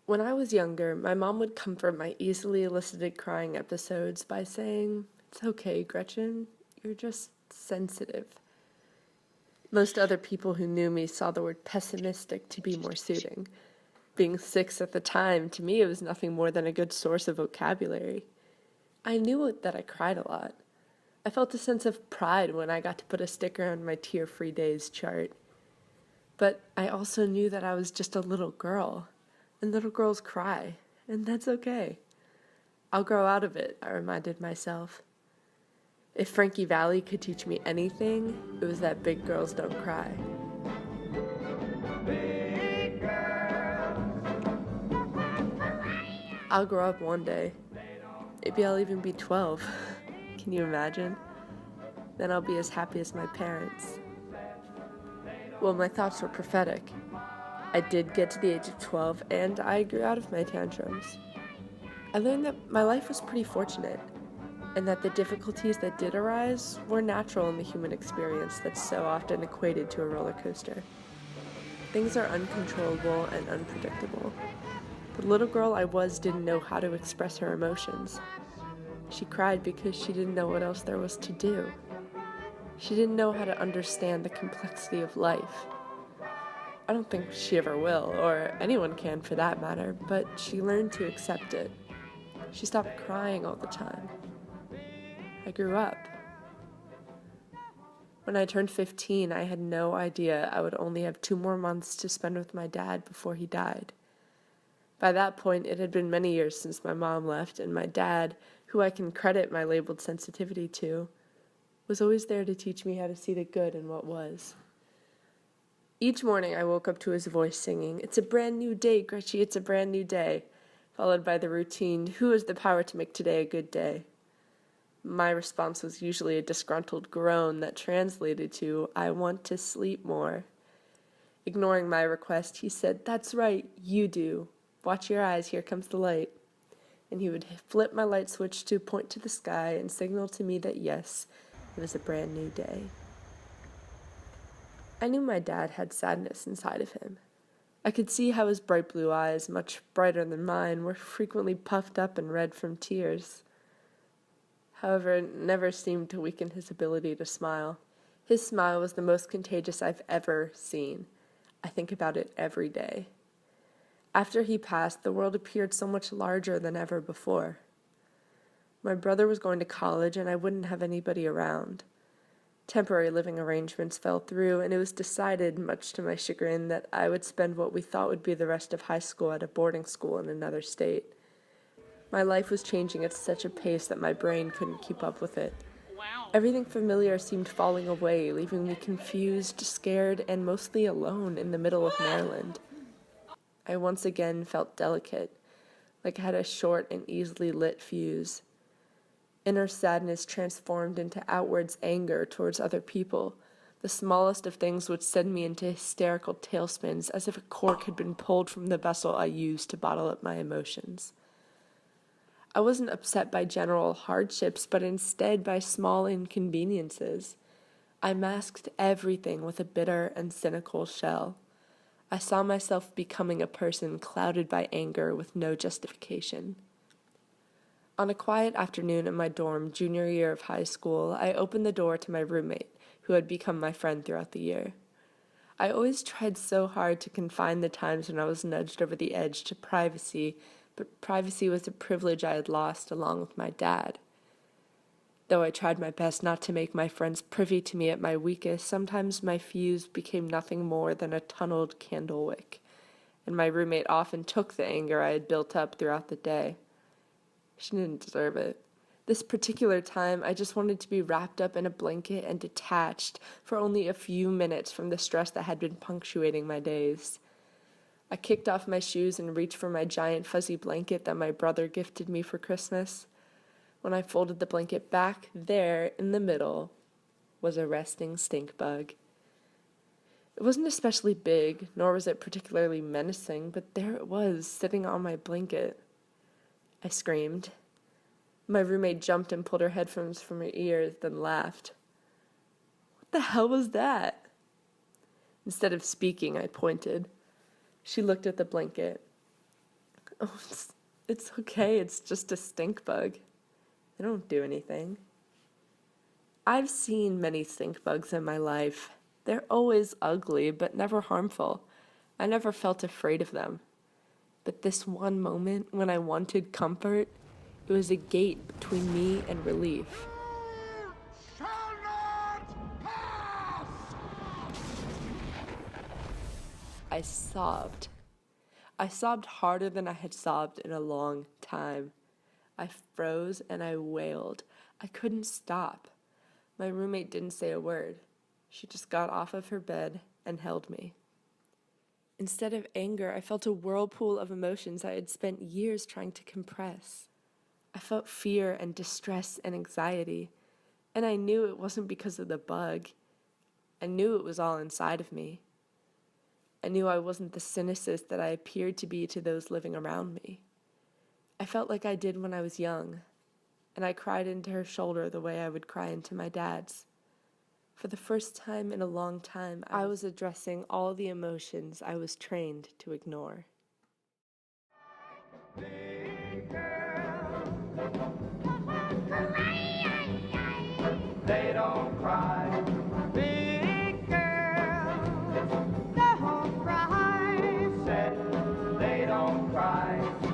When I was younger, my mom would comfort my easily elicited crying episodes by saying, "It's okay, Gretchen, you're just sensitive." Most other people who knew me saw the word pessimistic to be more soothing. Being 6 at the time, to me, it was nothing more than a good source of vocabulary. I knew that I cried a lot. I felt a sense of pride when I got to put a sticker on my tear-free days chart. But I also knew that I was just a little girl, and little girls cry, and that's okay. I'll grow out of it, I reminded myself. If Frankie Valli could teach me anything, it was that big girls don't cry. I'll grow up one day. Maybe I'll even be 12. Can you imagine? Then I'll be as happy as my parents. Well, my thoughts were prophetic. I did get to the age of 12, and I grew out of my tantrums. I learned that my life was pretty fortunate, and that the difficulties that did arise were natural in the human experience that's so often equated to a roller coaster. Things are uncontrollable and unpredictable. The little girl I was didn't know how to express her emotions. She cried because she didn't know what else there was to do. She didn't know how to understand the complexity of life. I don't think she ever will, or anyone can for that matter, but she learned to accept it. She stopped crying all the time. I grew up. When I turned 15, I had no idea I would only have 2 more months to spend with my dad before he died. By that point, it had been many years since my mom left, and my dad, who I can credit my labeled sensitivity to, was always there to teach me how to see the good in what was. Each morning I woke up to his voice singing, "It's a brand new day, Gretchen, it's a brand new day," followed by the routine, "Who has the power to make today a good day?" My response was usually a disgruntled groan that translated to, "I want to sleep more." Ignoring my request, he said, "That's right, you do. Watch your eyes, here comes the light." And he would flip my light switch to point to the sky and signal to me that yes, it was a brand new day. I knew my dad had sadness inside of him. I could see how his bright blue eyes, much brighter than mine, were frequently puffed up and red from tears. However, it never seemed to weaken his ability to smile. His smile was the most contagious I've ever seen. I think about it every day. After he passed, the world appeared so much larger than ever before. My brother was going to college, and I wouldn't have anybody around. Temporary living arrangements fell through, and it was decided, much to my chagrin, that I would spend what we thought would be the rest of high school at a boarding school in another state. My life was changing at such a pace that my brain couldn't keep up with it. Everything familiar seemed falling away, leaving me confused, scared, and mostly alone in the middle of Maryland. I once again felt delicate, like I had a short and easily lit fuse. Inner sadness transformed into outwards anger towards other people. The smallest of things would send me into hysterical tailspins, as if a cork had been pulled from the vessel I used to bottle up my emotions. I wasn't upset by general hardships, but instead by small inconveniences. I masked everything with a bitter and cynical shell. I saw myself becoming a person clouded by anger with no justification. On a quiet afternoon in my dorm, junior year of high school, I opened the door to my roommate, who had become my friend throughout the year. I always tried so hard to confine the times when I was nudged over the edge to privacy, but privacy was a privilege I had lost along with my dad. Though I tried my best not to make my friends privy to me at my weakest, sometimes my fuse became nothing more than a tunneled candle wick, and my roommate often took the anger I had built up throughout the day. She didn't deserve it. This particular time, I just wanted to be wrapped up in a blanket and detached for only a few minutes from the stress that had been punctuating my days. I kicked off my shoes and reached for my giant fuzzy blanket that my brother gifted me for Christmas. When I folded the blanket back, there, in the middle, was a resting stink bug. It wasn't especially big, nor was it particularly menacing, but there it was, sitting on my blanket. I screamed. My roommate jumped and pulled her headphones from her ears, then laughed. "What the hell was that?" Instead of speaking, I pointed. She looked at the blanket. Oh, it's okay, it's just a stink bug. They don't do anything. I've seen many stink bugs in my life. They're always ugly, but never harmful. I never felt afraid of them. But this one moment when I wanted comfort, it was a gate between me and relief. Shall not pass! I sobbed. I sobbed harder than I had sobbed in a long time. I froze and I wailed. I couldn't stop. My roommate didn't say a word. She just got off of her bed and held me. Instead of anger, I felt a whirlpool of emotions I had spent years trying to compress. I felt fear and distress and anxiety, and I knew it wasn't because of the bug. I knew it was all inside of me. I knew I wasn't the cynicist that I appeared to be to those living around me. I felt like I did when I was young, and I cried into her shoulder the way I would cry into my dad's. For the first time in a long time, I was addressing all the emotions I was trained to ignore. They don't cry.